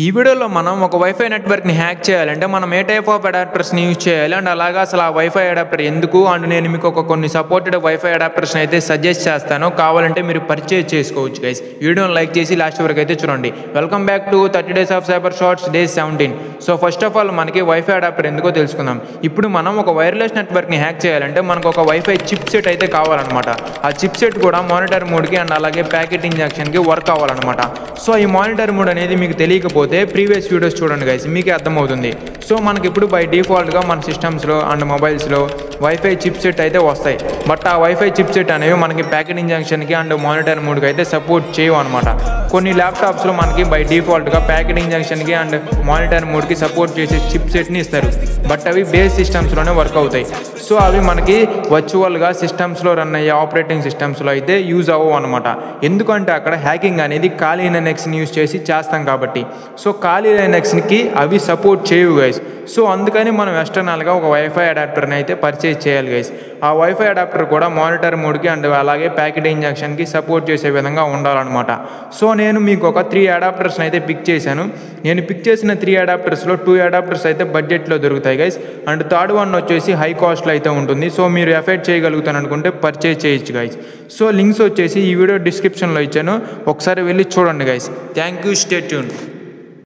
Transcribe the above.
ఈ వీడియోలో మనం ఒక వైఫై నెట్వర్క్ని హ్యాక్ చేయాలంటే మనం ఏ టైప్ ఆఫ్ అడాప్టర్స్ని యూజ్ చేయాలి అండ్ అలాగా అసలు ఆ వైఫై అడాప్టర్ ఎందుకు అండ్ నేను మీకు కొన్ని సపోర్టెడ్ వైఫై అడాప్టర్స్ని అయితే సజెస్ట్ చేస్తాను. కావాలంటే మీరు పర్చేజ్ చేసుకోవచ్చు గైస్. వీడియోని లైక్ చేసి లాస్ట్ వరకు అయితే చూడండి. Welcome back to 30 Days of Cyber Shorts day 17. So first of all మనకి వైఫై అడాప్టర్ ఎందుకో తెలుసుకుందాం. ఇప్పుడు మనం ఒక వైర్లెస్ నెట్వర్క్ని హ్యాక్ చేయాలంటే మనకు ఒక వైఫై చిప్ సెట్ అయితే కావాలన్నమాట. ఆ చిప్ సెట్ కూడా మానిటర్ మోడ్కి అండ్ అలాగే ప్యాకెట్ ఇంజక్షన్కి వర్క్ అవ్వాలన్నమాట. సో ఈ మానిటర్ మోడ్ అనేది మీకు తెలియకపోతే ప్రీవియస్ వీడియోస్ చూడండి గైస్, మీకే అర్థమవుతుంది. సో మనకి ఇప్పుడు బై డిఫాల్ట్గా మన సిస్టమ్స్లో అండ్ మొబైల్స్లో వైఫై చిప్ సెట్ అయితే వస్తాయి. బట్ ఆ వైఫై చిప్ సెట్ అనేవి మనకి ప్యాకెట్ ఇంజక్షన్కి అండ్ మానిటర్ మోడ్కి అయితే సపోర్ట్ చేయవు అనమాట. కొన్ని ల్యాప్టాప్స్లో మనకి బై డిఫాల్ట్గా ప్యాకెట్ ఇంజక్షన్కి అండ్ మానిటర్ మోడ్కి సపోర్ట్ చేసే చిప్ సెట్ని ఇస్తారు. బట్ అవి బేస్ సిస్టమ్స్లోనే వర్క్ అవుతాయి. సో అవి మనకి వర్చువల్గా సిస్టమ్స్లో రన్ అయ్యే ఆపరేటింగ్ సిస్టమ్స్లో అయితే యూజ్ అవ్వవు అనమాట. ఎందుకంటే అక్కడ హ్యాకింగ్ అనేది ఖాళీ లైనక్స్ని యూజ్ చేసి చేస్తాం కాబట్టి. సో ఖాళీ లైనక్స్కి అవి సపోర్ట్ చేయవు గైస్. సో అందుకని మనం ఎక్స్టర్నల్గా ఒక వైఫై అడాప్టర్ని అయితే పర్చేజ్ చేయాలి గైస్. ఆ వైఫై అడాప్టర్ కూడా మానిటర్ మోడ్కి అండ్ అలాగే ప్యాకెట్ ఇంజక్షన్కి సపోర్ట్ చేసే విధంగా ఉండాలన్నమాట. సో నేను మీకు ఒక 3 అడాప్టర్స్ని అయితే పిక్ చేశాను. నేను పిక్ చేసిన 3 అడాప్టర్స్లో 2 అడాప్టర్స్ అయితే బడ్జెట్లో దొరుకుతాయి గైస్. అండ్ థర్డ్ వన్ వచ్చేసి హై కాస్ట్లో అయితే ఉంటుంది. సో మీరు ఎఫర్ట్ చేయగలుగుతాను అనుకుంటే పర్చేజ్ చేయొచ్చు గైస్. సో లింక్స్ వచ్చేసి ఈ వీడియో డిస్క్రిప్షన్లో ఇచ్చాను, ఒకసారి వెళ్ళి చూడండి guys. Thank you, stay tune.